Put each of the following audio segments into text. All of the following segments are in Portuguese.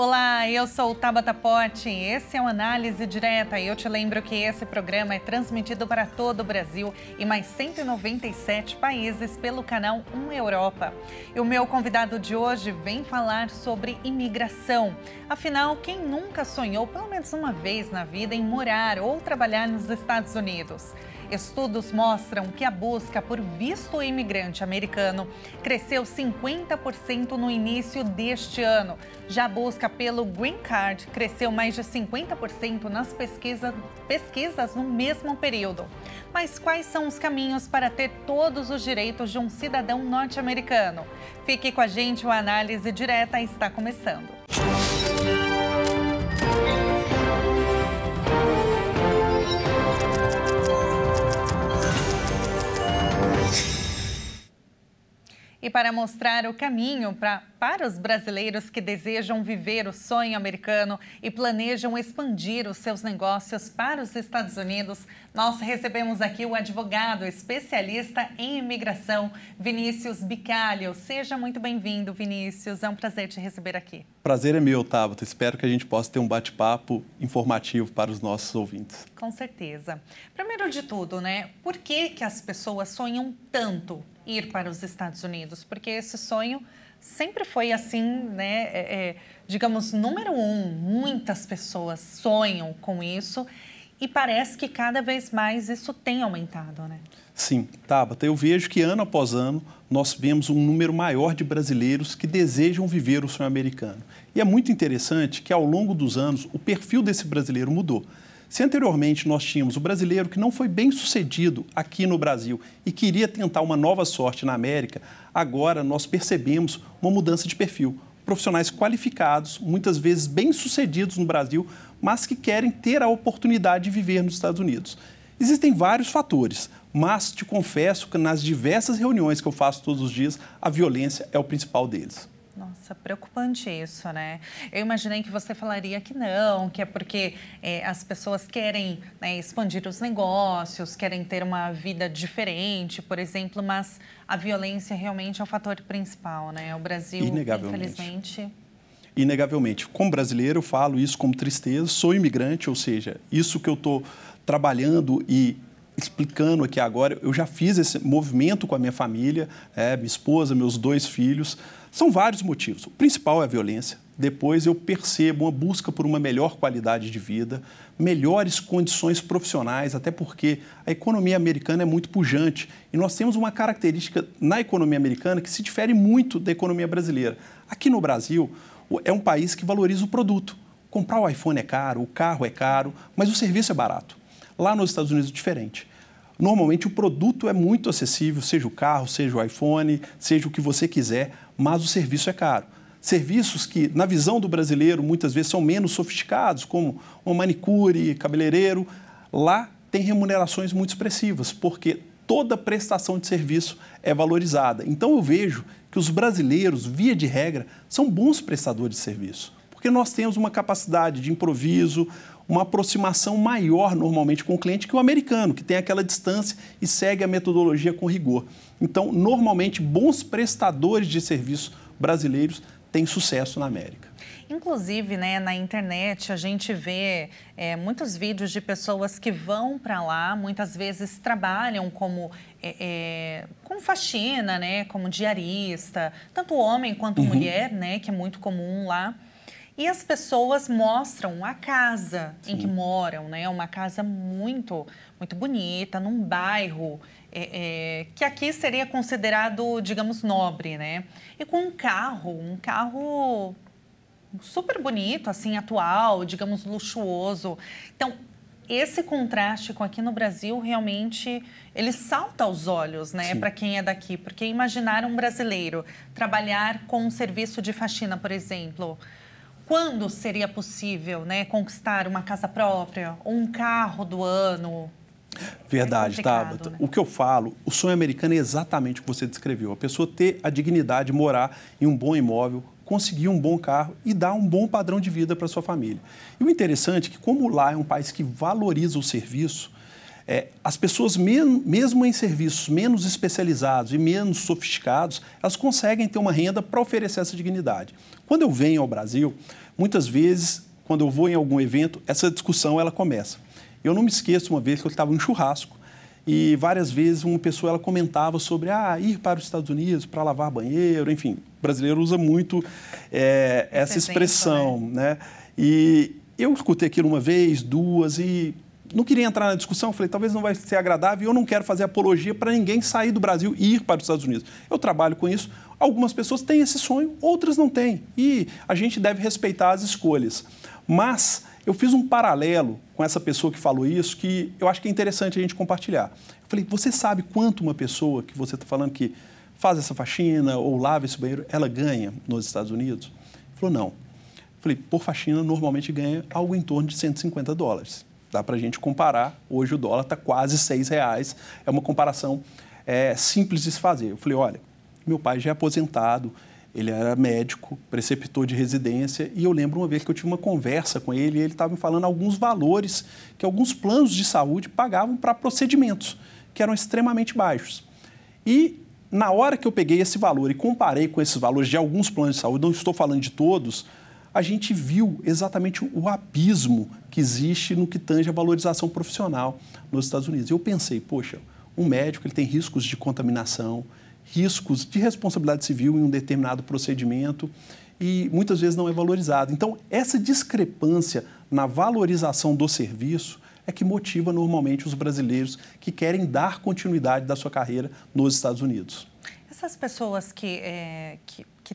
Olá, eu sou Tabata Potti, esse é o Análise Direta e eu te lembro que esse programa é transmitido para todo o Brasil e mais 197 países pelo canal 1 Europa. E o meu convidado de hoje vem falar sobre imigração. Afinal, quem nunca sonhou pelo menos uma vez na vida em morar ou trabalhar nos Estados Unidos? Estudos mostram que a busca por visto imigrante americano cresceu 50% no início deste ano. Já a busca pelo Green Card cresceu mais de 50% nas pesquisas no mesmo período. Mas quais são os caminhos para ter todos os direitos de um cidadão norte-americano? Fique com a gente, o Análise Direta está começando. E para mostrar o caminho para os brasileiros que desejam viver o sonho americano e planejam expandir os seus negócios para os Estados Unidos, nós recebemos aqui o advogado especialista em imigração, Vinícius Bicalho. Seja muito bem-vindo, Vinícius. É um prazer te receber aqui. Prazer é meu, Tabata. Espero que a gente possa ter um bate-papo informativo para os nossos ouvintes. Com certeza. Primeiro de tudo, né? Por que as pessoas sonham tanto ir para os Estados Unidos? Porque esse sonho sempre foi assim, né? Digamos, número um, muitas pessoas sonham com isso e parece que cada vez mais isso tem aumentado, né? Sim, Tabata, eu vejo que ano após ano nós vemos um número maior de brasileiros que desejam viver o sonho americano. E é muito interessante que ao longo dos anos o perfil desse brasileiro mudou. Se anteriormente nós tínhamos o brasileiro que não foi bem sucedido aqui no Brasil e queria tentar uma nova sorte na América, agora nós percebemos uma mudança de perfil. Profissionais qualificados, muitas vezes bem sucedidos no Brasil, mas que querem ter a oportunidade de viver nos Estados Unidos. Existem vários fatores, mas te confesso que nas diversas reuniões que eu faço todos os dias, a violência é o principal deles. Nossa, preocupante isso, né? Eu imaginei que você falaria que não, que é porque as pessoas querem, né, expandir os negócios, querem ter uma vida diferente, por exemplo, mas a violência realmente é o fator principal, né? O Brasil, infelizmente... Inegavelmente. Como brasileiro, eu falo isso como tristeza, sou imigrante, ou seja, isso que eu estou trabalhando e explicando aqui agora, eu já fiz esse movimento com a minha família, minha esposa, meus 2 filhos. São vários motivos. O principal é a violência. Depois eu percebo uma busca por uma melhor qualidade de vida, melhores condições profissionais, até porque a economia americana é muito pujante. E nós temos uma característica na economia americana que se difere muito da economia brasileira. Aqui no Brasil, é um país que valoriza o produto. Comprar o iPhone é caro, o carro é caro, mas o serviço é barato. Lá nos Estados Unidos é diferente. Normalmente o produto é muito acessível, seja o carro, seja o iPhone, seja o que você quiser, mas o serviço é caro. Serviços que, na visão do brasileiro, muitas vezes são menos sofisticados, como uma manicure, cabeleireiro, lá tem remunerações muito expressivas, porque toda prestação de serviço é valorizada. Então eu vejo que os brasileiros, via de regra, são bons prestadores de serviço, porque nós temos uma capacidade de improviso, uma aproximação maior normalmente com o cliente que o americano, que tem aquela distância e segue a metodologia com rigor. Então, normalmente, bons prestadores de serviço brasileiros têm sucesso na América. Inclusive, né, na internet, a gente vê muitos vídeos de pessoas que vão para lá, muitas vezes trabalham como faxina, né, como diarista, tanto homem quanto mulher, né, que é muito comum lá. E as pessoas mostram a casa em que moram, né? Uma casa muito, muito bonita, num bairro que aqui seria considerado, digamos, nobre, né? E com um carro super bonito, assim, atual, digamos, luxuoso. Então, esse contraste com aqui no Brasil, realmente, ele salta aos olhos, né? Para quem é daqui. Porque imaginar um brasileiro trabalhar com um serviço de faxina, por exemplo... Quando seria possível, né, conquistar uma casa própria ou um carro do ano? Verdade, Tabata. Né? O que eu falo, o sonho americano é exatamente o que você descreveu. A pessoa ter a dignidade de morar em um bom imóvel, conseguir um bom carro e dar um bom padrão de vida para sua família. E o interessante é que, como lá é um país que valoriza o serviço, As pessoas, mesmo em serviços menos especializados e menos sofisticados, elas conseguem ter uma renda para oferecer essa dignidade. Quando eu venho ao Brasil, muitas vezes, quando eu vou em algum evento, essa discussão ela começa. Eu não me esqueço uma vez que eu estava em um churrasco e várias vezes uma pessoa ela comentava sobre ir para os Estados Unidos para lavar banheiro, enfim, o brasileiro usa muito essa expressão, né? E eu escutei aquilo uma vez, duas e não queria entrar na discussão, falei, talvez não vai ser agradável e eu não quero fazer apologia para ninguém sair do Brasil e ir para os Estados Unidos. Eu trabalho com isso, algumas pessoas têm esse sonho, outras não têm e a gente deve respeitar as escolhas. Mas eu fiz um paralelo com essa pessoa que falou isso que eu acho que é interessante a gente compartilhar. Eu falei, você sabe quanto uma pessoa que você está falando que faz essa faxina ou lava esse banheiro, ela ganha nos Estados Unidos? Ele falou, não. Eu falei, por faxina, normalmente ganha algo em torno de $150. Dá para a gente comparar. Hoje o dólar está quase R$6. É uma comparação simples de se fazer. Eu falei, olha, meu pai já é aposentado, ele era médico, preceptor de residência, e eu lembro uma vez que eu tive uma conversa com ele e ele estava me falando alguns valores que alguns planos de saúde pagavam para procedimentos, que eram extremamente baixos. E na hora que eu peguei esse valor e comparei com esses valores de alguns planos de saúde, não estou falando de todos, a gente viu exatamente o abismo que existe no que tange a valorização profissional nos Estados Unidos. Eu pensei, poxa, um médico ele tem riscos de contaminação, riscos de responsabilidade civil em um determinado procedimento e muitas vezes não é valorizado. Então, essa discrepância na valorização do serviço é que motiva normalmente os brasileiros que querem dar continuidade da sua carreira nos Estados Unidos. Essas pessoas que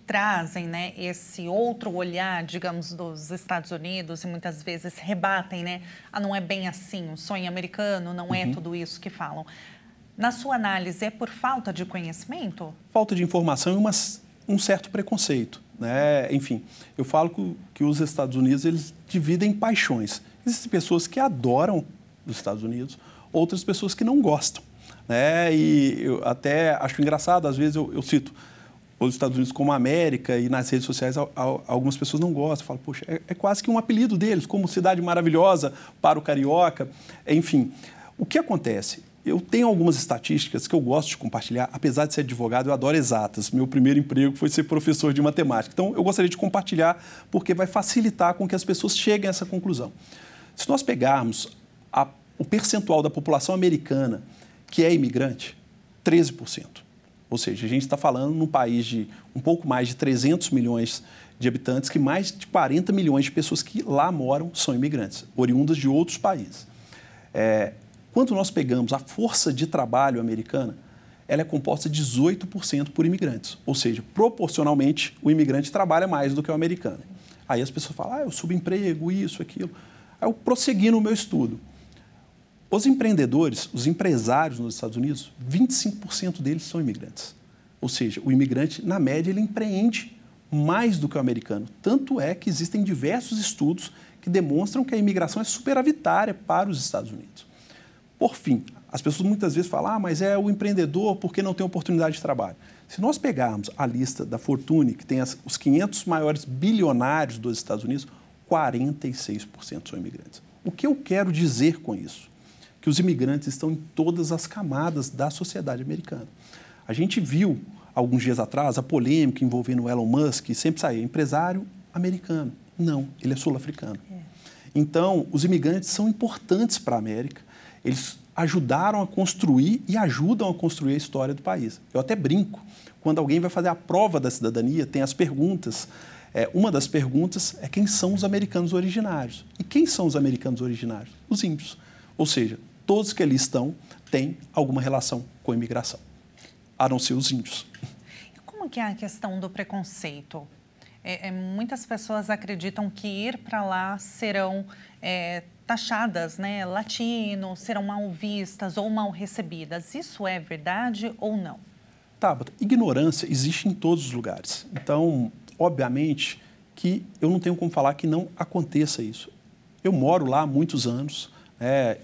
trazem, né, esse outro olhar, digamos, dos Estados Unidos e muitas vezes rebatem, né? Não é bem assim, o sonho americano não é tudo isso que falam. Na sua análise, é por falta de conhecimento? Falta de informação e um certo preconceito, né? Enfim, eu falo que os Estados Unidos eles dividem paixões. Existem pessoas que adoram os Estados Unidos, outras pessoas que não gostam, né? E eu até acho engraçado, às vezes eu cito os Estados Unidos como América e nas redes sociais algumas pessoas não gostam, falam, poxa, é quase que um apelido deles, como cidade maravilhosa para o carioca, enfim. O que acontece? Eu tenho algumas estatísticas que eu gosto de compartilhar, apesar de ser advogado, eu adoro exatas. Meu primeiro emprego foi ser professor de matemática. Então, eu gostaria de compartilhar porque vai facilitar com que as pessoas cheguem a essa conclusão. Se nós pegarmos o percentual da população americana que é imigrante, 13%. Ou seja, a gente está falando num país de um pouco mais de 300 milhões de habitantes, que mais de 40 milhões de pessoas que lá moram são imigrantes, oriundas de outros países. Quando nós pegamos a força de trabalho americana, ela é composta de 18% por imigrantes. Ou seja, proporcionalmente, o imigrante trabalha mais do que o americano. Aí as pessoas falam, eu subemprego, isso, aquilo. Aí eu prossegui no meu estudo. Os empreendedores, os empresários nos Estados Unidos, 25% deles são imigrantes. Ou seja, o imigrante, na média, ele empreende mais do que o americano. Tanto é que existem diversos estudos que demonstram que a imigração é superavitária para os Estados Unidos. Por fim, as pessoas muitas vezes falam, mas é o empreendedor porque não tem oportunidade de trabalho. Se nós pegarmos a lista da Fortune, que tem os 500 maiores bilionários dos Estados Unidos, 46% são imigrantes. O que eu quero dizer com isso? Que os imigrantes estão em todas as camadas da sociedade americana. A gente viu, alguns dias atrás, a polêmica envolvendo o Elon Musk, sempre saía empresário americano. Não, ele é sul-africano. Então, os imigrantes são importantes para a América. Eles ajudaram a construir e ajudam a construir a história do país. Eu até brinco, quando alguém vai fazer a prova da cidadania, tem as perguntas. Uma das perguntas é quem são os americanos originários. E quem são os americanos originários? Os índios. Ou seja, todos que ali estão têm alguma relação com a imigração, a não ser os índios. E como que é a questão do preconceito? Muitas pessoas acreditam que ir para lá serão taxadas, né, latinos, serão mal vistas ou mal recebidas. Isso é verdade ou não? Tabata, ignorância existe em todos os lugares. Então, obviamente, que eu não tenho como falar que não aconteça isso. Eu moro lá há muitos anos,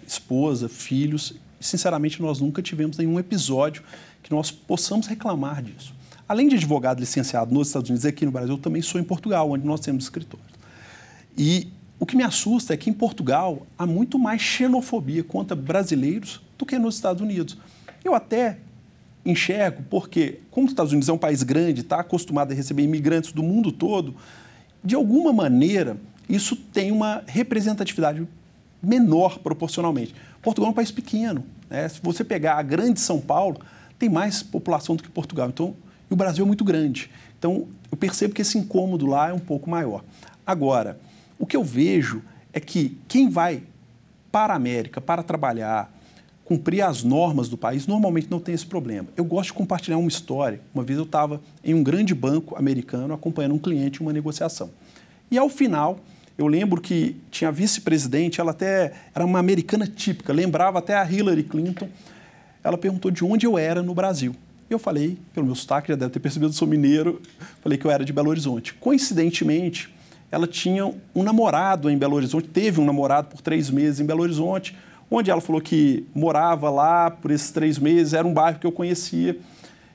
esposa, filhos, e sinceramente nós nunca tivemos nenhum episódio que nós possamos reclamar disso. Além de advogado licenciado nos Estados Unidos e aqui no Brasil, eu também sou em Portugal, onde nós temos escritórios. E O que me assusta é que em Portugal há muito mais xenofobia contra brasileiros do que nos Estados Unidos. Eu até enxergo, porque como os Estados Unidos é um país grande, está acostumado a receber imigrantes do mundo todo, de alguma maneira isso tem uma representatividade menor proporcionalmente. Portugal é um país pequeno, né? Se você pegar a grande São Paulo, tem mais população do que Portugal. Então, e o Brasil é muito grande. Então, eu percebo que esse incômodo lá é um pouco maior. Agora, o que eu vejo é que quem vai para a América para trabalhar, cumprir as normas do país, normalmente não tem esse problema. Eu gosto de compartilhar uma história. Uma vez eu estava em um grande banco americano acompanhando um cliente em uma negociação. E ao final, eu lembro que tinha a vice-presidente, ela até era uma americana típica, lembrava até a Hillary Clinton. Ela perguntou de onde eu era no Brasil. Eu falei, pelo meu sotaque, já deve ter percebido, eu sou mineiro, falei que eu era de Belo Horizonte. Coincidentemente, ela tinha um namorado em Belo Horizonte, teve um namorado por 3 meses em Belo Horizonte, onde ela falou que morava lá por esses 3 meses, era um bairro que eu conhecia.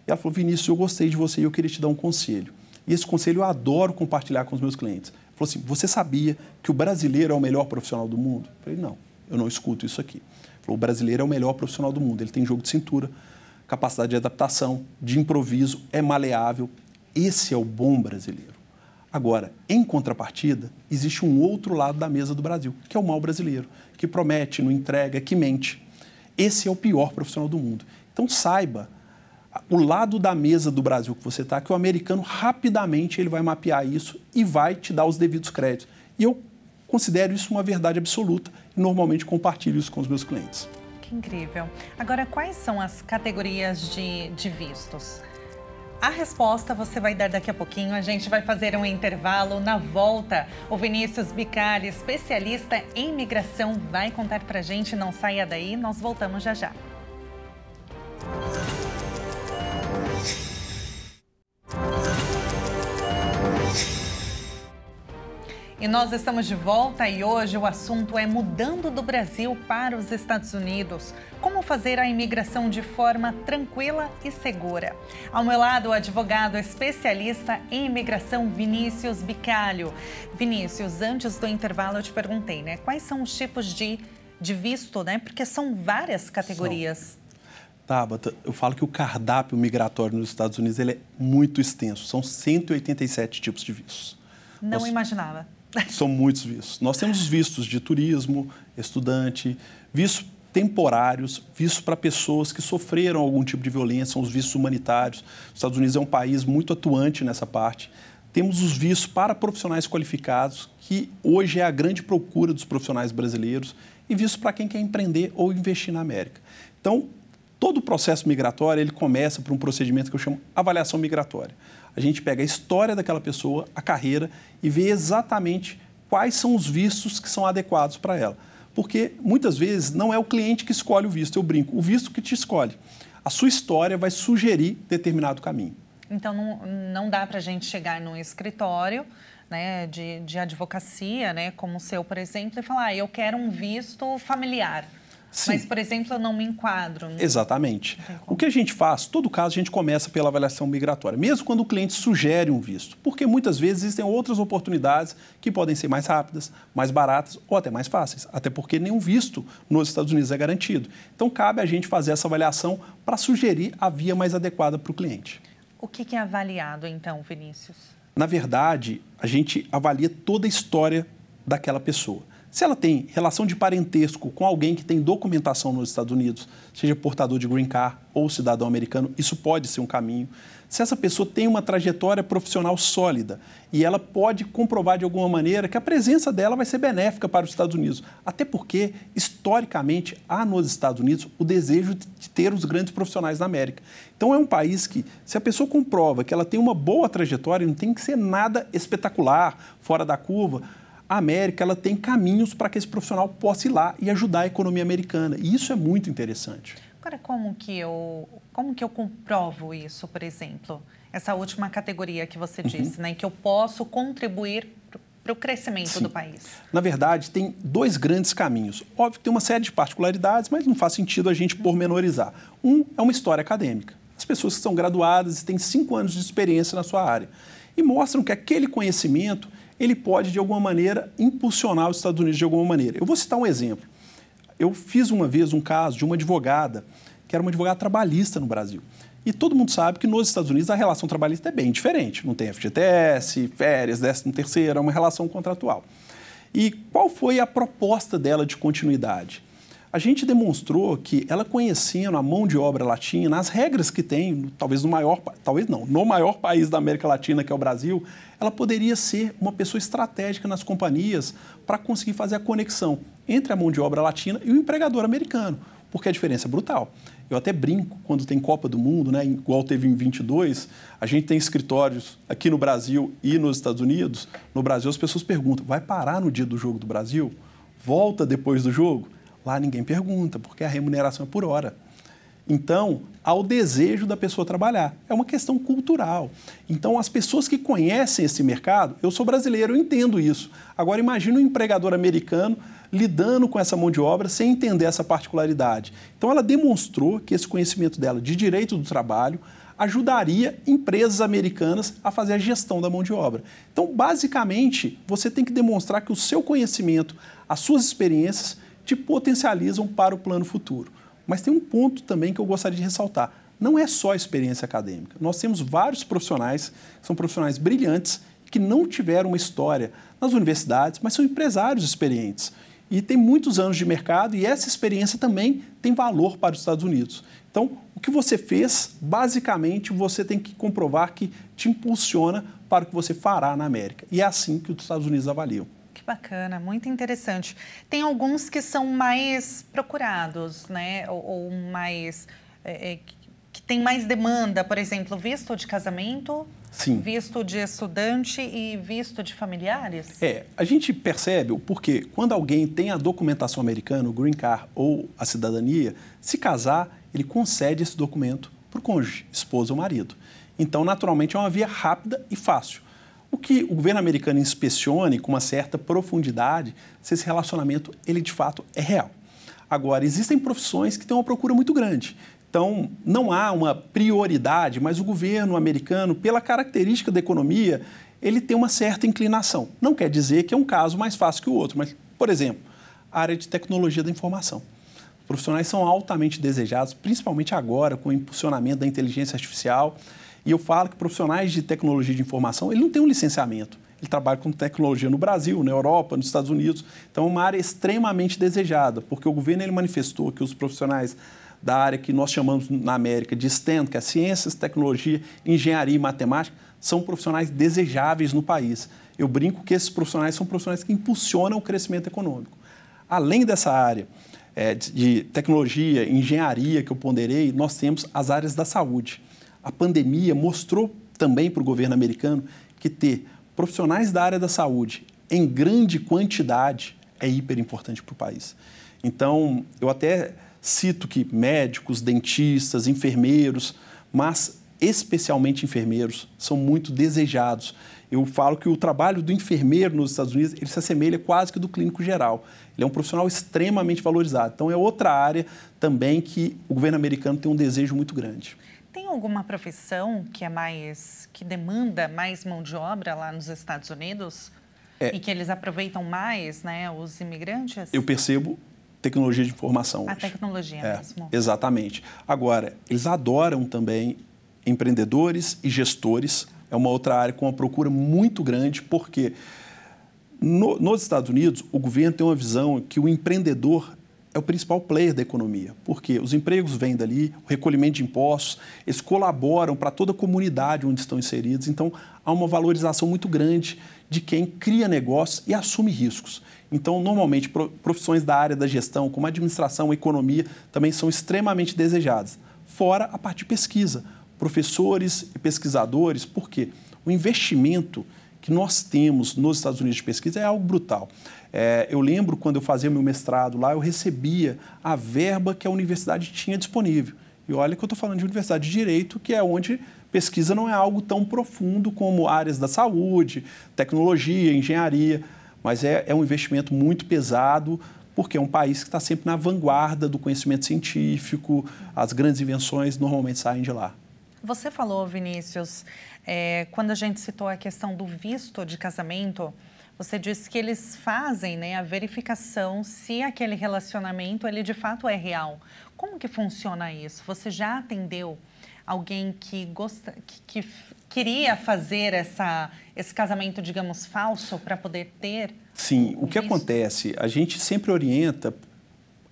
E ela falou, Vinícius, eu gostei de você e eu queria te dar um conselho. E esse conselho eu adoro compartilhar com os meus clientes. Ela falou assim, você sabia que o brasileiro é o melhor profissional do mundo? Eu falei, não, eu não escuto isso aqui. Ela falou, o brasileiro é o melhor profissional do mundo, ele tem jogo de cintura, capacidade de adaptação, de improviso, é maleável. Esse é o bom brasileiro. Agora, em contrapartida, existe um outro lado da mesa do Brasil, que é o mau brasileiro, que promete, não entrega, que mente. Esse é o pior profissional do mundo. Então, saiba, o lado da mesa do Brasil que você está, que o americano rapidamente ele vai mapear isso e vai te dar os devidos créditos. E eu considero isso uma verdade absoluta e normalmente compartilho isso com os meus clientes. Que incrível. Agora, quais são as categorias de vistos? A resposta você vai dar daqui a pouquinho, a gente vai fazer um intervalo. Na volta, o Vinícius Bicalli, especialista em imigração, vai contar pra gente. Não saia daí, nós voltamos já já. E nós estamos de volta e hoje o assunto é mudando do Brasil para os Estados Unidos. Como fazer a imigração de forma tranquila e segura? Ao meu lado, o advogado especialista em imigração, Vinícius Bicalli. Vinícius, antes do intervalo eu te perguntei, né? Quais são os tipos de visto, né? Porque são várias categorias. Tabata, eu falo que o cardápio migratório nos Estados Unidos ele é muito extenso. São 187 tipos de vistos. Não imaginava. São muitos vistos. Nós temos os vistos de turismo, estudante, vistos temporários, vistos para pessoas que sofreram algum tipo de violência, são os vistos humanitários. Os Estados Unidos é um país muito atuante nessa parte. Temos os vistos para profissionais qualificados, que hoje é a grande procura dos profissionais brasileiros, e vistos para quem quer empreender ou investir na América. Então, todo o processo migratório ele começa por um procedimento que eu chamo avaliação migratória. A gente pega a história daquela pessoa, a carreira, e vê exatamente quais são os vistos que são adequados para ela. Porque, muitas vezes, não é o cliente que escolhe o visto, eu brinco, o visto que te escolhe. A sua história vai sugerir determinado caminho. Então, não dá para a gente chegar num escritório, né, de advocacia, né, como o seu, por exemplo, e falar, eu quero um visto familiar. Sim. Mas, por exemplo, eu não me enquadro. Né? Exatamente. O que a gente faz, todo caso, a gente começa pela avaliação migratória, mesmo quando o cliente sugere um visto, porque muitas vezes existem outras oportunidades que podem ser mais rápidas, mais baratas ou até mais fáceis, até porque nenhum visto nos Estados Unidos é garantido. Então, cabe a gente fazer essa avaliação para sugerir a via mais adequada para o cliente. O que é avaliado, então, Vinícius? Na verdade, a gente avalia toda a história daquela pessoa. Se ela tem relação de parentesco com alguém que tem documentação nos Estados Unidos, seja portador de green card ou cidadão americano, isso pode ser um caminho. Se essa pessoa tem uma trajetória profissional sólida e ela pode comprovar de alguma maneira que a presença dela vai ser benéfica para os Estados Unidos. Até porque, historicamente, há nos Estados Unidos o desejo de ter os grandes profissionais da América. Então, é um país que, se a pessoa comprova que ela tem uma boa trajetória, não tem que ser nada espetacular, fora da curva, a América ela tem caminhos para que esse profissional possa ir lá e ajudar a economia americana. E isso é muito interessante. Agora, como que eu comprovo isso, por exemplo? Essa última categoria que você disse, né? Que eu posso contribuir para o crescimento do país. Na verdade, tem 2 grandes caminhos. Óbvio que tem uma série de particularidades, mas não faz sentido a gente pormenorizar. Um é uma história acadêmica. As pessoas que são graduadas e têm 5 anos de experiência na sua área. E mostram que aquele conhecimento ele pode, de alguma maneira, impulsionar os Estados Unidos de alguma maneira. Eu vou citar um exemplo. Eu fiz uma vez um caso de uma advogada, que era uma advogada trabalhista no Brasil. E todo mundo sabe que nos Estados Unidos a relação trabalhista é bem diferente. Não tem FGTS, férias, 13º, é uma relação contratual. E qual foi a proposta dela de continuidade? A gente demonstrou que ela conhecendo a mão de obra latina, as regras que tem, no maior país da América Latina, que é o Brasil, ela poderia ser uma pessoa estratégica nas companhias para conseguir fazer a conexão entre a mão de obra latina e o empregador americano, porque a diferença é brutal. Eu até brinco, quando tem Copa do Mundo, né, igual teve em 22, a gente tem escritórios aqui no Brasil e nos Estados Unidos. No Brasil, as pessoas perguntam, vai parar no dia do jogo do Brasil? Volta depois do jogo? Lá ninguém pergunta, porque a remuneração é por hora. Então, há o desejo da pessoa trabalhar. É uma questão cultural. Então, as pessoas que conhecem esse mercado, eu sou brasileiro, eu entendo isso. Agora, imagine um empregador americano lidando com essa mão de obra sem entender essa particularidade. Então, ela demonstrou que esse conhecimento dela de direito do trabalho ajudaria empresas americanas a fazer a gestão da mão de obra. Então, basicamente, você tem que demonstrar que o seu conhecimento, as suas experiências, te potencializam para o plano futuro. Mas tem um ponto também que eu gostaria de ressaltar. Não é só a experiência acadêmica. Nós temos vários profissionais, que são profissionais brilhantes, que não tiveram uma história nas universidades, mas são empresários experientes. E tem muitos anos de mercado e essa experiência também tem valor para os Estados Unidos. Então, o que você fez, basicamente, você tem que comprovar que te impulsiona para o que você fará na América. E é assim que os Estados Unidos avaliam. Que bacana, muito interessante. Tem alguns que são mais procurados, né? Ou mais... que tem mais demanda, por exemplo, visto de casamento, sim, visto de estudante e visto de familiares? A gente percebe o porquê. Quando alguém tem a documentação americana, o green card ou a cidadania, se casar, ele concede esse documento para o cônjuge, esposa ou marido. Então, naturalmente, é uma via rápida e fácil. O que o governo americano inspecione com uma certa profundidade se esse relacionamento, ele de fato é real. Agora, existem profissões que têm uma procura muito grande. Então, não há uma prioridade, mas o governo americano, pela característica da economia, ele tem uma certa inclinação. Não quer dizer que é um caso mais fácil que o outro, mas, por exemplo, a área de tecnologia da informação. Os profissionais são altamente desejados, principalmente agora, com o impulsionamento da inteligência artificial. E eu falo que profissionais de tecnologia de informação, ele não tem um licenciamento. Ele trabalha com tecnologia no Brasil, na Europa, nos Estados Unidos. Então, é uma área extremamente desejada, porque o governo ele manifestou que os profissionais da área que nós chamamos na América de STEM, que é ciências, tecnologia, engenharia e matemática, são profissionais desejáveis no país. Eu brinco que esses profissionais são profissionais que impulsionam o crescimento econômico. Além dessa área de tecnologia, engenharia que eu ponderei, nós temos as áreas da saúde. A pandemia mostrou também para o governo americano que ter profissionais da área da saúde em grande quantidade é hiper importante para o país. Então, eu até cito que médicos, dentistas, enfermeiros, mas especialmente enfermeiros, são muito desejados. Eu falo que o trabalho do enfermeiro nos Estados Unidos, ele se assemelha quase que do clínico geral. Ele é um profissional extremamente valorizado. Então, é outra área também que o governo americano tem um desejo muito grande. Tem alguma profissão que demanda mais mão de obra lá nos Estados Unidos? E que eles aproveitam mais, né, os imigrantes? Eu percebo tecnologia de informação hoje. A tecnologia mesmo. Exatamente. Agora, eles adoram também empreendedores e gestores. É uma outra área com uma procura muito grande, porque nos Estados Unidos, o governo tem uma visão que o empreendedor é o principal player da economia, porque os empregos vêm dali, o recolhimento de impostos, eles colaboram para toda a comunidade onde estão inseridos, então há uma valorização muito grande de quem cria negócios e assume riscos. Então, normalmente, profissões da área da gestão, como administração, economia, também são extremamente desejadas. Fora a parte de pesquisa, professores e pesquisadores, porque o investimento que nós temos nos Estados Unidos de pesquisa é algo brutal. Eu lembro, quando eu fazia meu mestrado lá, eu recebia a verba que a universidade tinha disponível. E olha que eu estou falando de universidade de direito, que é onde pesquisa não é algo tão profundo como áreas da saúde, tecnologia, engenharia, mas é um investimento muito pesado, porque é um país que está sempre na vanguarda do conhecimento científico, as grandes invenções normalmente saem de lá. Você falou, Vinícius, quando a gente citou a questão do visto de casamento, você disse que eles fazem, né, a verificação se aquele relacionamento ele de fato é real. Como que funciona isso? Você já atendeu alguém que queria fazer esse casamento, digamos, falso para poder ter? Sim, o que acontece? A gente sempre orienta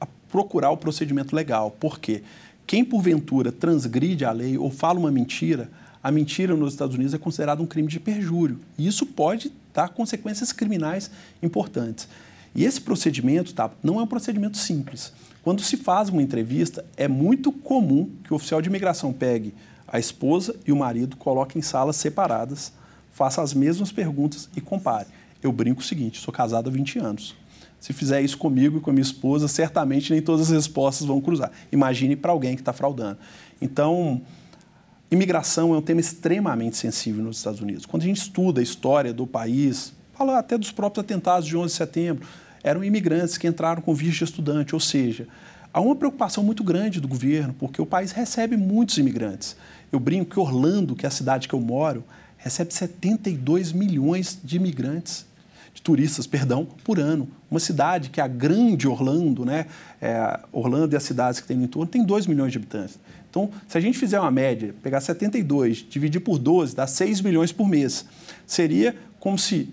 a procurar o procedimento legal. Por quê? Quem, porventura, transgride a lei ou fala uma mentira, a mentira nos Estados Unidos é considerada um crime de perjúrio. E isso pode dar consequências criminais importantes. E esse procedimento, tá, não é um procedimento simples. Quando se faz uma entrevista, é muito comum que o oficial de imigração pegue a esposa e o marido, coloque em salas separadas, faça as mesmas perguntas e compare. Eu brinco o seguinte, sou casado há 20 anos. Se fizer isso comigo e com a minha esposa, certamente nem todas as respostas vão cruzar. Imagine para alguém que está fraudando. Então, imigração é um tema extremamente sensível nos Estados Unidos. Quando a gente estuda a história do país, fala até dos próprios atentados de 11 de setembro, eram imigrantes que entraram com visto de estudante, ou seja, há uma preocupação muito grande do governo, porque o país recebe muitos imigrantes. Eu brinco que Orlando, que é a cidade que eu moro, recebe 72 milhões de imigrantes, de turistas, perdão, por ano. Uma cidade que é a grande Orlando, né? Orlando e as cidades que tem no entorno, tem 2 milhões de habitantes. Então, se a gente fizer uma média, pegar 72, dividir por 12, dá 6 milhões por mês. Seria como se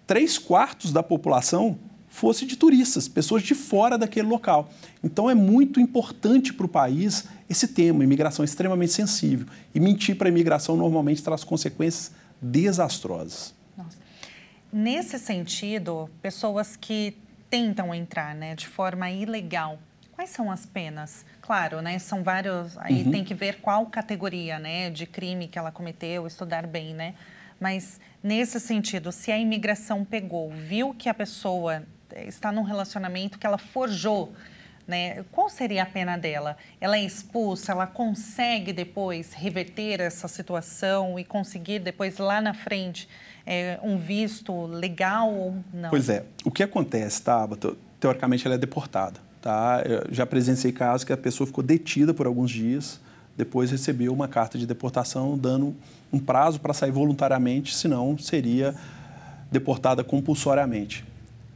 3/4 da população fosse de turistas, pessoas de fora daquele local. Então, é muito importante para o país esse tema, imigração é extremamente sensível. E mentir para a imigração normalmente traz consequências desastrosas. Nossa. Nesse sentido, pessoas que tentam entrar, né, de forma ilegal, quais são as penas? Claro, né, são vários, aí tem que ver qual categoria, né, de crime que ela cometeu, estudar bem, né? Mas, nesse sentido, se a imigração pegou, viu que a pessoa está num relacionamento que ela forjou, né? Qual seria a pena dela? Ela é expulsa, ela consegue depois reverter essa situação e conseguir depois lá na frente um visto legal ou não? Pois é, o que acontece, Tabata, teoricamente ela é deportada, tá? Eu já presenciei casos que a pessoa ficou detida por alguns dias, depois recebeu uma carta de deportação dando um prazo para sair voluntariamente, senão seria deportada compulsoriamente.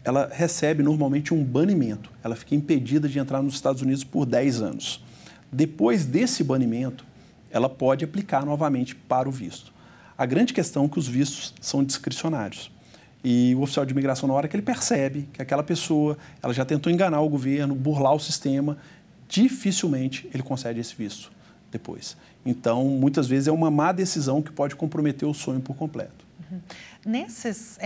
Ela recebe normalmente um banimento, ela fica impedida de entrar nos Estados Unidos por 10 anos. Depois desse banimento, ela pode aplicar novamente para o visto. A grande questão é que os vistos são discricionários. E o oficial de imigração, na hora que ele percebe que aquela pessoa ela já tentou enganar o governo, burlar o sistema, dificilmente ele concede esse visto depois. Então, muitas vezes é uma má decisão que pode comprometer o sonho por completo. Nesses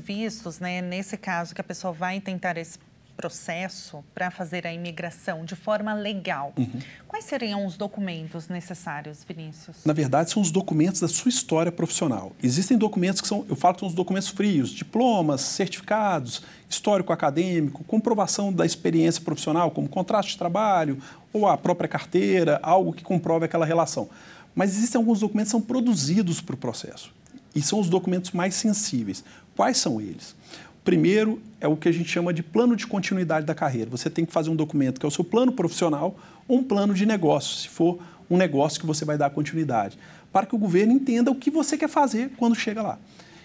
vistos, né, nesse caso que a pessoa vai tentar esse processo para fazer a imigração de forma legal, quais seriam os documentos necessários, Vinícius? Na verdade, são os documentos da sua história profissional. Existem documentos que são, eu falo que são os documentos frios, diplomas, certificados, histórico acadêmico, comprovação da experiência profissional, como contrato de trabalho ou a própria carteira, algo que comprove aquela relação. Mas existem alguns documentos que são produzidos para o processo. E são os documentos mais sensíveis. Quais são eles? O primeiro é o que a gente chama de plano de continuidade da carreira. Você tem que fazer um documento que é o seu plano profissional ou um plano de negócio, se for um negócio que você vai dar continuidade, para que o governo entenda o que você quer fazer quando chega lá.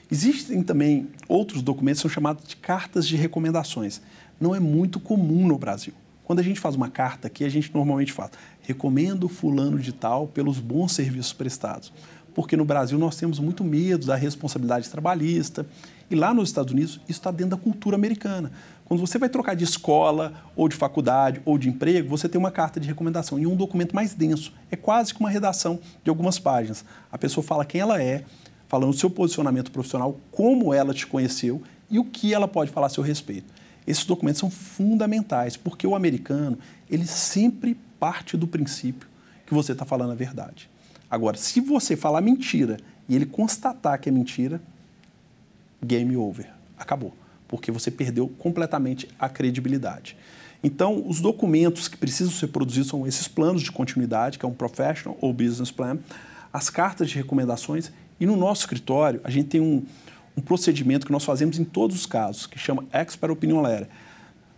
Existem também outros documentos que são chamados de cartas de recomendações. Não é muito comum no Brasil. Quando a gente faz uma carta aqui, a gente normalmente fala, recomendo fulano de tal pelos bons serviços prestados. Porque no Brasil nós temos muito medo da responsabilidade trabalhista. E lá nos Estados Unidos, isso está dentro da cultura americana. Quando você vai trocar de escola, ou de faculdade, ou de emprego, você tem uma carta de recomendação e um documento mais denso. É quase que uma redação de algumas páginas. A pessoa fala quem ela é, falando o seu posicionamento profissional, como ela te conheceu e o que ela pode falar a seu respeito. Esses documentos são fundamentais, porque o americano, ele sempre parte do princípio que você está falando a verdade. Agora, se você falar mentira e ele constatar que é mentira, game over, acabou, porque você perdeu completamente a credibilidade. Então, os documentos que precisam ser produzidos são esses planos de continuidade, que é um professional ou business plan, as cartas de recomendações e no nosso escritório a gente tem um procedimento que nós fazemos em todos os casos, que chama Expert Opinion Letter.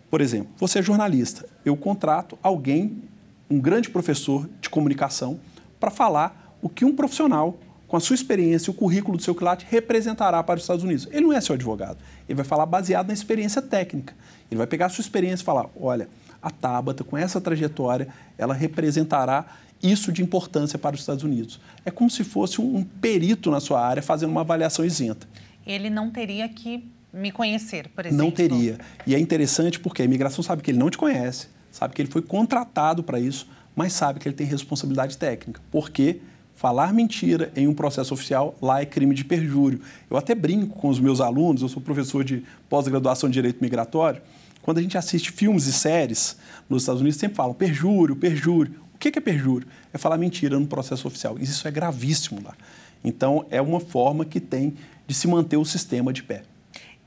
Por exemplo, você é jornalista, eu contrato alguém, um grande professor de comunicação, para falar o que um profissional, com a sua experiência, o currículo do seu quilate, representará para os Estados Unidos. Ele não é seu advogado, ele vai falar baseado na experiência técnica. Ele vai pegar a sua experiência e falar, olha, a Tabata, com essa trajetória, ela representará isso de importância para os Estados Unidos. É como se fosse um perito na sua área fazendo uma avaliação isenta. Ele não teria que me conhecer, por exemplo. Não teria. E é interessante porque a imigração sabe que ele não te conhece, sabe que ele foi contratado para isso, mas sabe que ele tem responsabilidade técnica. Porque falar mentira em um processo oficial, lá é crime de perjúrio. Eu até brinco com os meus alunos, eu sou professor de pós-graduação de Direito Migratório, quando a gente assiste filmes e séries nos Estados Unidos, sempre falam perjúrio, perjúrio. O que é perjúrio? É falar mentira no processo oficial. E isso é gravíssimo lá. Então, é uma forma que tem de se manter o sistema de pé.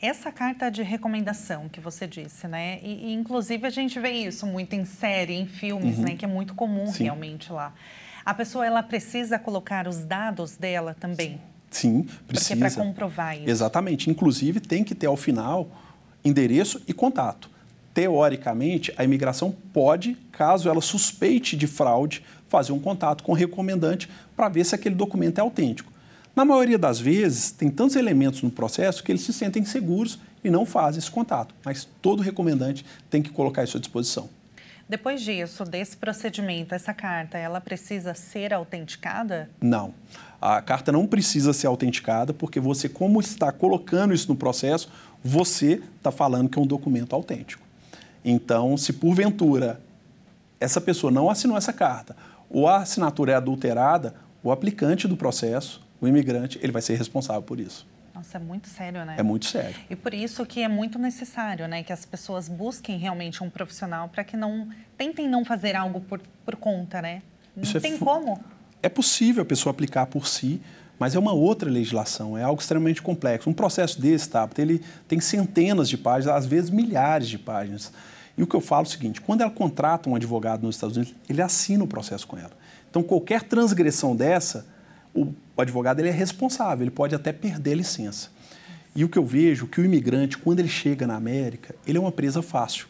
Essa carta de recomendação que você disse, né? E inclusive a gente vê isso muito em série, em filmes, né? Que é muito comum realmente lá. A pessoa, ela precisa colocar os dados dela também? Sim, precisa. Porque para comprovar isso. Exatamente. Inclusive, tem que ter ao final endereço e contato. Teoricamente, a imigração pode, caso ela suspeite de fraude, fazer um contato com o recomendante para ver se aquele documento é autêntico. Na maioria das vezes, tem tantos elementos no processo que eles se sentem seguros e não fazem esse contato. Mas todo recomendante tem que colocar isso à disposição. Depois disso, desse procedimento, essa carta, ela precisa ser autenticada? Não. A carta não precisa ser autenticada porque você, como está colocando isso no processo, você está falando que é um documento autêntico. Então, se porventura essa pessoa não assinou essa carta ou a assinatura é adulterada, o aplicante do processo, o imigrante, ele vai ser responsável por isso. Nossa, é muito sério, né? É muito sério. E por isso que é muito necessário, né, que as pessoas busquem realmente um profissional para que não tentem não fazer algo por conta, né? Não tem como. É possível a pessoa aplicar por si, mas é uma outra legislação, é algo extremamente complexo. Um processo desse, tá, ele tem centenas de páginas, às vezes milhares de páginas. E o que eu falo é o seguinte, quando ela contrata um advogado nos Estados Unidos, ele assina o processo com ela. Então, qualquer transgressão dessa, o advogado ele é responsável, ele pode até perder a licença. E o que eu vejo, que o imigrante, quando ele chega na América, ele é uma presa fácil,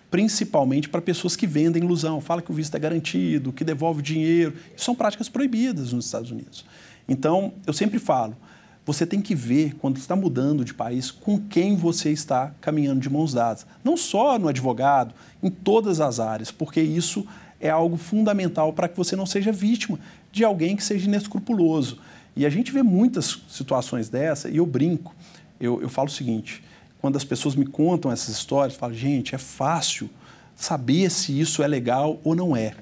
principalmente para pessoas que vendem ilusão, fala que o visto é garantido, que devolve o dinheiro. Isso são práticas proibidas nos Estados Unidos. Então, eu sempre falo, você tem que ver, quando está mudando de país, com quem você está caminhando de mãos dadas. Não só no advogado, em todas as áreas, porque isso é algo fundamental para que você não seja vítima de alguém que seja inescrupuloso. E a gente vê muitas situações dessa, e eu brinco, eu falo o seguinte, quando as pessoas me contam essas histórias, eu falo, gente, é fácil saber se isso é legal ou não é.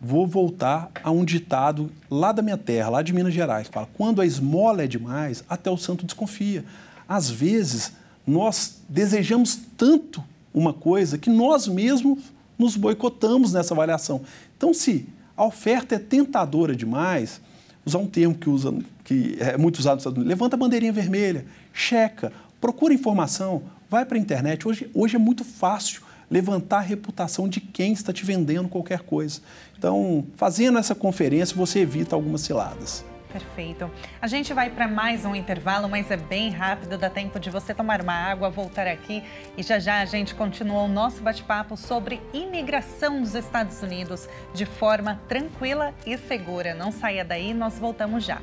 Vou voltar a um ditado lá da minha terra, lá de Minas Gerais, que fala, quando a esmola é demais, até o santo desconfia. Às vezes, nós desejamos tanto uma coisa que nós mesmos nos boicotamos nessa avaliação. Então, se a oferta é tentadora demais, usar um termo que é muito usado nos Estados Unidos, levanta a bandeirinha vermelha, checa, procura informação, vai para a internet. Hoje é muito fácil levantar a reputação de quem está te vendendo qualquer coisa. Então, fazendo essa conferência, você evita algumas ciladas. Perfeito. A gente vai para mais um intervalo, mas é bem rápido, dá tempo de você tomar uma água, voltar aqui e já a gente continua o nosso bate-papo sobre imigração nos Estados Unidos de forma tranquila e segura. Não saia daí, nós voltamos já.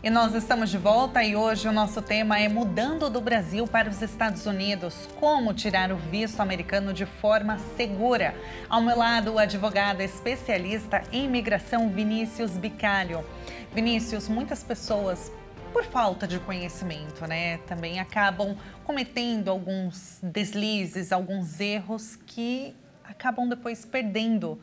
E nós estamos de volta e hoje o nosso tema é mudando do Brasil para os Estados Unidos. Como tirar o visto americano de forma segura? Ao meu lado, o advogado especialista em imigração, Vinícius Bicalho. Vinícius, muitas pessoas, por falta de conhecimento, né, também acabam cometendo alguns deslizes, alguns erros que acabam depois perdendo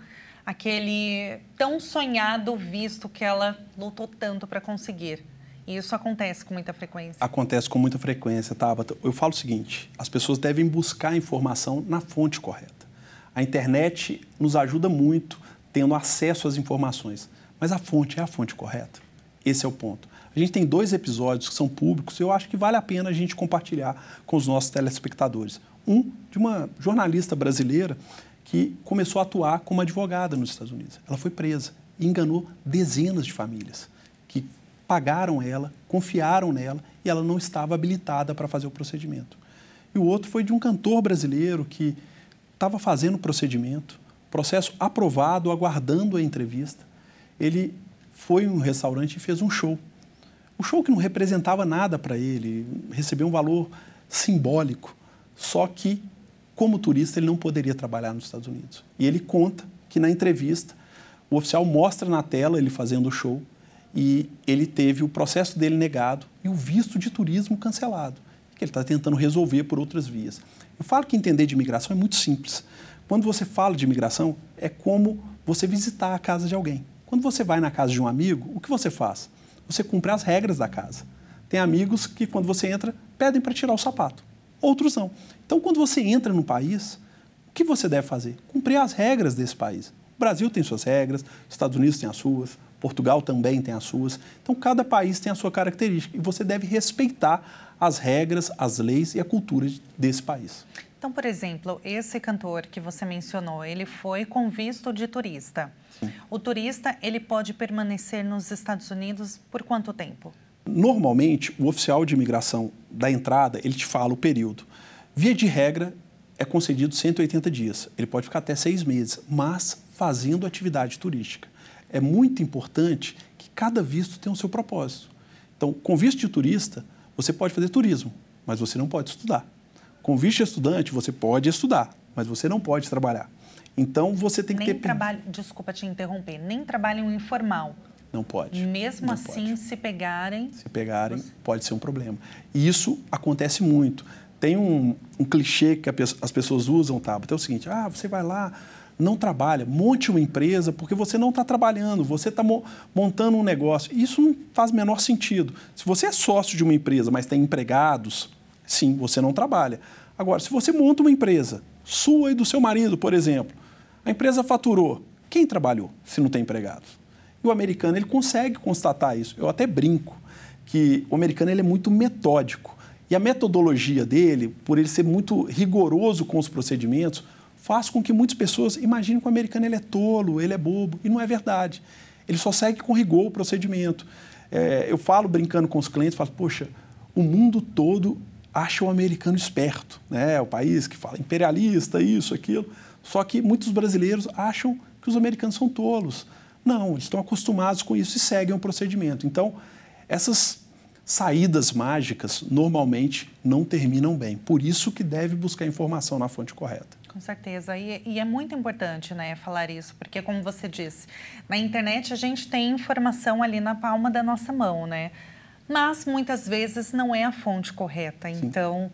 aquele tão sonhado visto que ela lutou tanto para conseguir. E isso acontece com muita frequência? Acontece com muita frequência, Tabata. Eu falo o seguinte, as pessoas devem buscar a informação na fonte correta. A internet nos ajuda muito tendo acesso às informações, mas a fonte é a fonte correta? Esse é o ponto. A gente tem 2 episódios que são públicos e eu acho que vale a pena a gente compartilhar com os nossos telespectadores. Um de uma jornalista brasileira que começou a atuar como advogada nos Estados Unidos. Ela foi presa e enganou dezenas de famílias que pagaram ela, confiaram nela e ela não estava habilitada para fazer o procedimento. e o outro foi de um cantor brasileiro que estava fazendo o procedimento, processo aprovado, aguardando a entrevista. Ele foi em um restaurante e fez um show. Um show que não representava nada para ele, recebeu um valor simbólico, só que, como turista, ele não poderia trabalhar nos Estados Unidos. E ele conta que na entrevista, o oficial mostra na tela ele fazendo o show e ele teve o processo dele negado e o visto de turismo cancelado, que ele está tentando resolver por outras vias. Eu falo que entender de imigração é muito simples. Quando você fala de imigração, é como você visitar a casa de alguém. Quando você vai na casa de um amigo, o que você faz? Você cumpre as regras da casa. Tem amigos que, quando você entra, pedem para tirar o sapato. Outros não. Então, quando você entra no país, o que você deve fazer? Cumprir as regras desse país. O Brasil tem suas regras, os Estados Unidos tem as suas, Portugal também tem as suas. Então, cada país tem a sua característica e você deve respeitar as regras, as leis e a cultura desse país. Então, por exemplo, esse cantor que você mencionou, ele foi com visto de turista. Sim. O turista, ele pode permanecer nos Estados Unidos por quanto tempo? Normalmente, o oficial de imigração da entrada, ele te fala o período. Via de regra, é concedido 180 dias. Ele pode ficar até 6 meses, mas fazendo atividade turística. É muito importante que cada visto tenha o seu propósito. Então, com visto de turista, você pode fazer turismo, mas você não pode estudar. Com visto de estudante, você pode estudar, mas você não pode trabalhar. Então, você tem que ter... Desculpa te interromper, nem trabalho informal. Não pode. Mesmo não assim, pode. se pegarem... Se pegarem, pode ser um problema. E isso acontece muito. Tem um clichê que as pessoas usam, Tabata, é o seguinte, você vai lá, não trabalha, monte uma empresa, porque você não está trabalhando, você está montando um negócio. Isso não faz o menor sentido. Se você é sócio de uma empresa, mas tem empregados, sim, você não trabalha. Agora, se você monta uma empresa, sua e do seu marido, por exemplo, a empresa faturou, quem trabalhou se não tem empregados? E o americano, ele consegue constatar isso. Eu até brinco que o americano ele é muito metódico. E a metodologia dele, por ele ser muito rigoroso com os procedimentos, faz com que muitas pessoas imaginem que o americano ele é tolo, ele é bobo. E não é verdade. Ele só segue com rigor o procedimento. Eu falo brincando com os clientes, falo, poxa, o mundo todo acha o americano esperto, né? O país que fala imperialista, isso, aquilo. Só que muitos brasileiros acham que os americanos são tolos. Não, eles estão acostumados com isso e seguem o procedimento. Então, essas saídas mágicas normalmente não terminam bem. Por isso que deve buscar informação na fonte correta. Com certeza. E é muito importante, né, falar isso, porque, como você disse, na internet a gente tem informação ali na palma da nossa mão, né? Mas, muitas vezes, não é a fonte correta. Sim. Então,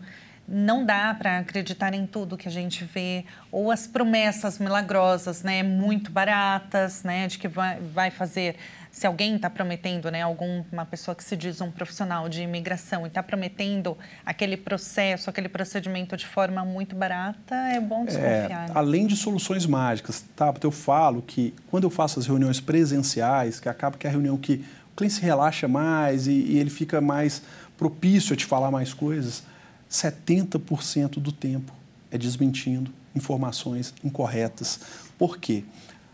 não dá para acreditar em tudo que a gente vê, ou as promessas milagrosas, né, muito baratas, né, de que vai fazer, se alguém está prometendo, né, uma pessoa que se diz um profissional de imigração e está prometendo aquele processo, aquele procedimento de forma muito barata, é bom desconfiar. Além de soluções mágicas, tá? Eu falo que quando eu faço as reuniões presenciais, que acaba que é a reunião que o cliente se relaxa mais e ele fica mais propício a te falar mais coisas, 70% do tempo é desmentindo informações incorretas. Por quê?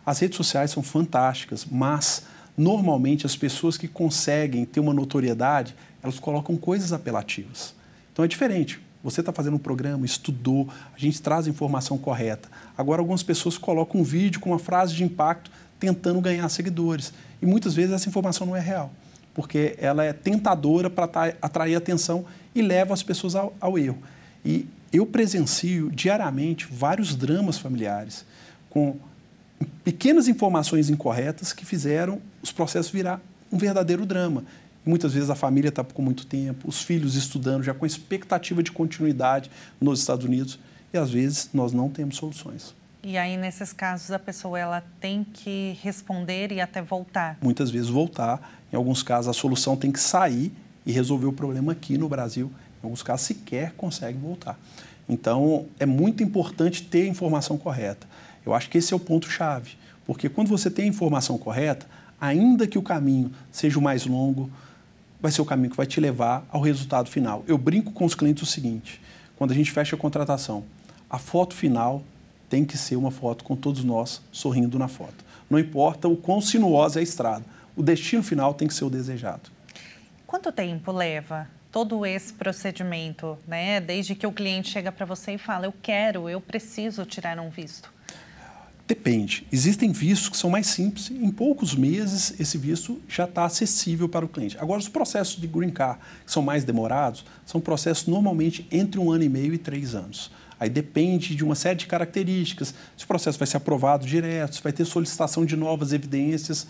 As redes sociais são fantásticas, mas normalmente as pessoas que conseguem ter uma notoriedade, elas colocam coisas apelativas. Então é diferente. Você está fazendo um programa, estudou, a gente traz a informação correta. Agora algumas pessoas colocam um vídeo com uma frase de impacto tentando ganhar seguidores. E muitas vezes essa informação não é real, porque ela é tentadora para atrair atenção e leva as pessoas ao erro. E eu presencio diariamente vários dramas familiares com pequenas informações incorretas que fizeram os processos virar um verdadeiro drama. E muitas vezes a família está com muito tempo, os filhos estudando já com expectativa de continuidade nos Estados Unidos e às vezes nós não temos soluções. E aí, nesses casos, a pessoa ela tem que responder e até voltar? Muitas vezes voltar. Em alguns casos, a solução tem que sair e resolver o problema aqui no Brasil. Em alguns casos, sequer consegue voltar. Então, é muito importante ter a informação correta. Eu acho que esse é o ponto-chave, porque quando você tem a informação correta, ainda que o caminho seja o mais longo, vai ser o caminho que vai te levar ao resultado final. Eu brinco com os clientes o seguinte, quando a gente fecha a contratação, a foto final tem que ser uma foto com todos nós sorrindo na foto. Não importa o quão sinuosa é a estrada, o destino final tem que ser o desejado. Quanto tempo leva todo esse procedimento, né? Desde que o cliente chega para você e fala, eu preciso tirar um visto. Depende. Existem vistos que são mais simples. Em poucos meses, esse visto já está acessível para o cliente. Agora, os processos de Green Card, que são mais demorados, são processos normalmente entre 1 ano e meio e 3 anos. Aí depende de uma série de características. Se o processo vai ser aprovado direto, se vai ter solicitação de novas evidências.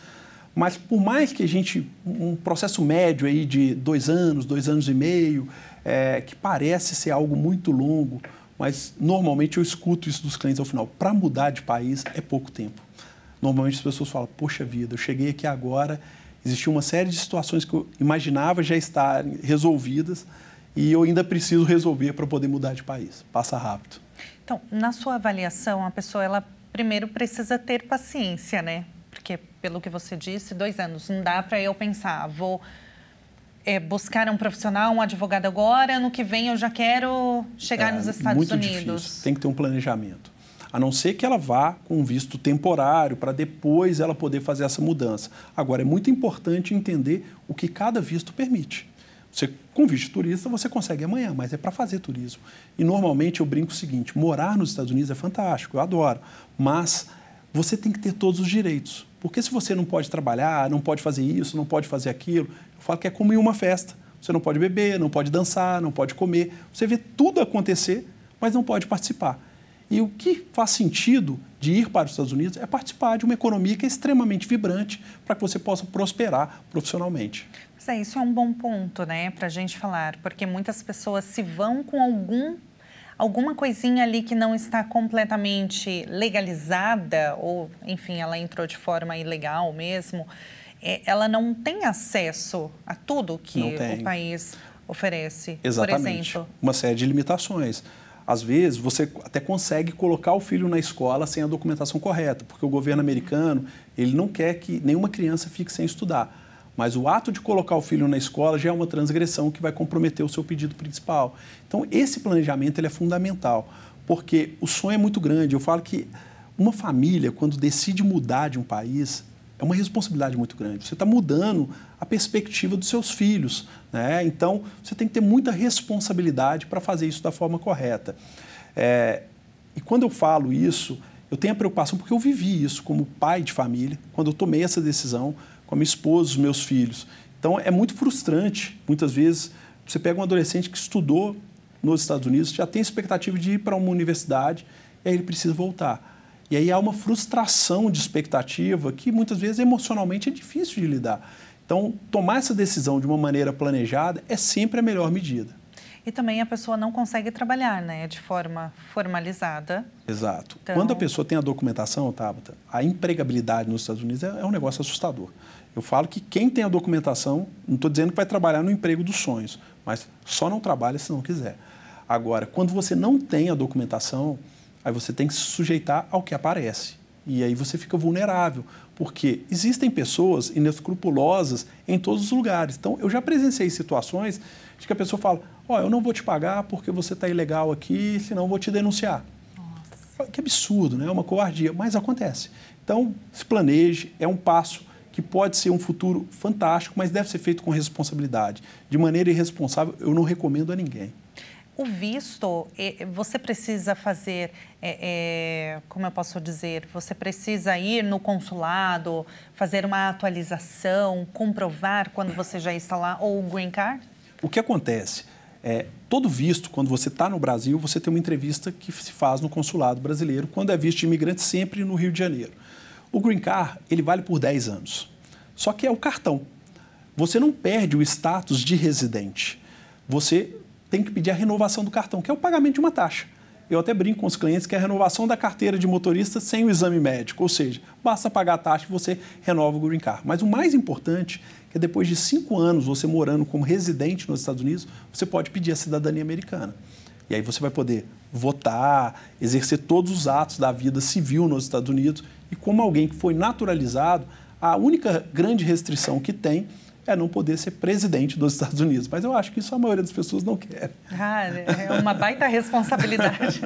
Mas por mais que um processo médio aí de 2 anos e meio, que parece ser algo muito longo, mas normalmente eu escuto isso dos clientes ao final. Para mudar de país é pouco tempo. Normalmente as pessoas falam, poxa vida, eu cheguei aqui agora, existiu uma série de situações que eu imaginava já estarem resolvidas e eu ainda preciso resolver para poder mudar de país. Passa rápido. Então, na sua avaliação, a pessoa, ela primeiro precisa ter paciência, né? Porque, pelo que você disse, 2 anos, não dá para eu pensar, vou buscar um profissional, um advogado agora, ano que vem eu já quero chegar nos Estados Unidos. Difícil. Tem que ter um planejamento. A não ser que ela vá com um visto temporário para depois ela poder fazer essa mudança. Agora, é muito importante entender o que cada visto permite. Você, com visto de turista, você consegue amanhã, mas é para fazer turismo. E, normalmente, eu brinco o seguinte, morar nos Estados Unidos é fantástico, eu adoro, mas você tem que ter todos os direitos. Porque se você não pode trabalhar, não pode fazer isso, não pode fazer aquilo, eu falo que é como em uma festa. Você não pode beber, não pode dançar, não pode comer. Você vê tudo acontecer, mas não pode participar. E o que faz sentido de ir para os Estados Unidos é participar de uma economia que é extremamente vibrante para que você possa prosperar profissionalmente. Mas isso é um bom ponto, né, para a gente falar, porque muitas pessoas se vão com alguma coisinha ali que não está completamente legalizada, ou, enfim, ela entrou de forma ilegal mesmo, ela não tem acesso a tudo que o país oferece. Exatamente. Por exemplo. Uma série de limitações. Às vezes, você até consegue colocar o filho na escola sem a documentação correta, porque o governo americano, ele não quer que nenhuma criança fique sem estudar. Mas o ato de colocar o filho na escola já é uma transgressão que vai comprometer o seu pedido principal. Então, esse planejamento ele é fundamental, porque o sonho é muito grande. Eu falo que uma família, quando decide mudar de um país, é uma responsabilidade muito grande. Você está mudando a perspectiva dos seus filhos, né? Então, você tem que ter muita responsabilidade para fazer isso da forma correta. E quando eu falo isso, eu tenho a preocupação porque eu vivi isso como pai de família, quando eu tomei essa decisão, com a minha esposa, os meus filhos. Então, é muito frustrante, muitas vezes, você pega um adolescente que estudou nos Estados Unidos, já tem expectativa de ir para uma universidade, e aí ele precisa voltar. E aí há uma frustração de expectativa que, muitas vezes, emocionalmente é difícil de lidar. Então, tomar essa decisão de uma maneira planejada é sempre a melhor medida. E também a pessoa não consegue trabalhar, né, de forma formalizada. Exato. Então... Quando a pessoa tem a documentação, Tabata, a empregabilidade nos Estados Unidos é um negócio assustador. Eu falo que quem tem a documentação, não estou dizendo que vai trabalhar no emprego dos sonhos, mas só não trabalha se não quiser. Agora, quando você não tem a documentação, aí você tem que se sujeitar ao que aparece. E aí você fica vulnerável, porque existem pessoas inescrupulosas em todos os lugares. Então, eu já presenciei situações de que a pessoa fala, eu não vou te pagar porque você está ilegal aqui, senão eu vou te denunciar. Nossa. Que absurdo, né? É uma covardia, mas acontece. Então, se planeje, é um passo que pode ser um futuro fantástico, mas deve ser feito com responsabilidade. De maneira irresponsável, eu não recomendo a ninguém. O visto, você precisa fazer, como eu posso dizer, você precisa ir no consulado, fazer uma atualização, comprovar quando você já está lá, ou o Green Card? O que acontece? Todo visto, quando você está no Brasil, você tem uma entrevista que se faz no consulado brasileiro, quando é visto de imigrante, sempre no Rio de Janeiro. O Green Card, ele vale por 10 anos. Só que é o cartão. Você não perde o status de residente. Você tem que pedir a renovação do cartão, que é o pagamento de uma taxa. Eu até brinco com os clientes que é a renovação da carteira de motorista sem o exame médico, ou seja, basta pagar a taxa e você renova o Green Card. Mas o mais importante é que depois de 5 anos você morando como residente nos Estados Unidos, você pode pedir a cidadania americana. E aí você vai poder votar, exercer todos os atos da vida civil nos Estados Unidos. E como alguém que foi naturalizado, a única grande restrição que tem é não poder ser presidente dos Estados Unidos. Mas eu acho que isso a maioria das pessoas não quer. É uma baita responsabilidade.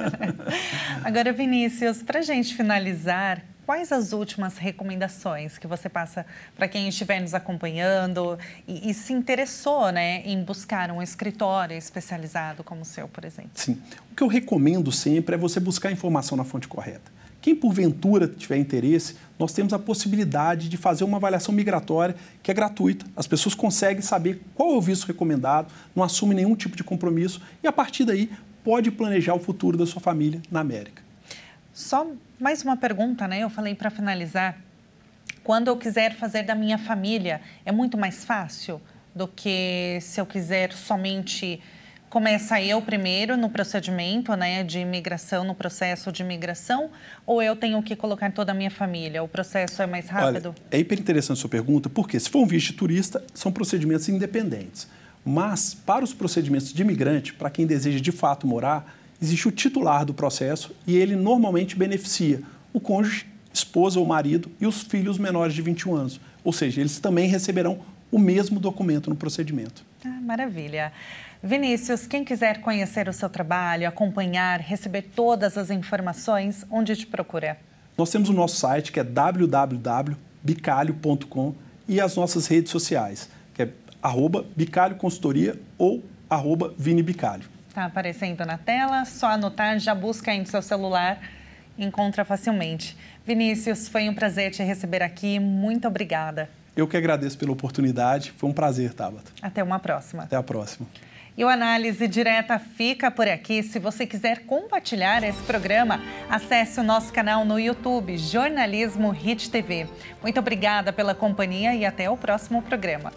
Agora, Vinícius, para a gente finalizar, quais as últimas recomendações que você passa para quem estiver nos acompanhando e se interessou, né, em buscar um escritório especializado como o seu, por exemplo? Sim. O que eu recomendo sempre é você buscar a informação na fonte correta. Quem, porventura, tiver interesse, nós temos a possibilidade de fazer uma avaliação migratória que é gratuita. As pessoas conseguem saber qual é o visto recomendado, não assumem nenhum tipo de compromisso e, a partir daí, pode planejar o futuro da sua família na América. Só mais uma pergunta, né? Eu falei para finalizar. Quando eu quiser fazer da minha família, é muito mais fácil do que se eu quiser somente... Começa eu primeiro no procedimento, né, de imigração, no processo de imigração, ou eu tenho que colocar toda a minha família? O processo é mais rápido? Olha, é hiper interessante a sua pergunta, porque se for um visto de turista, são procedimentos independentes. Mas, para os procedimentos de imigrante, para quem deseja de fato morar, existe o titular do processo e ele normalmente beneficia o cônjuge, esposa ou marido e os filhos menores de 21 anos. Ou seja, eles também receberão o mesmo documento no procedimento. Ah, maravilha. Vinícius, quem quiser conhecer o seu trabalho, acompanhar, receber todas as informações, onde te procura? Nós temos o nosso site, que é www.bicalho.com, e as nossas redes sociais, que é @bicalhoconsultoria ou @vinibicalho. Está aparecendo na tela, só anotar, já busca aí no seu celular, encontra facilmente. Vinícius, foi um prazer te receber aqui, muito obrigada. Eu que agradeço pela oportunidade, foi um prazer, Tabata. Até uma próxima. Até a próxima. E o Análise Direta fica por aqui. Se você quiser compartilhar esse programa, acesse o nosso canal no YouTube, Jornalismo Hit TV. Muito obrigada pela companhia e até o próximo programa.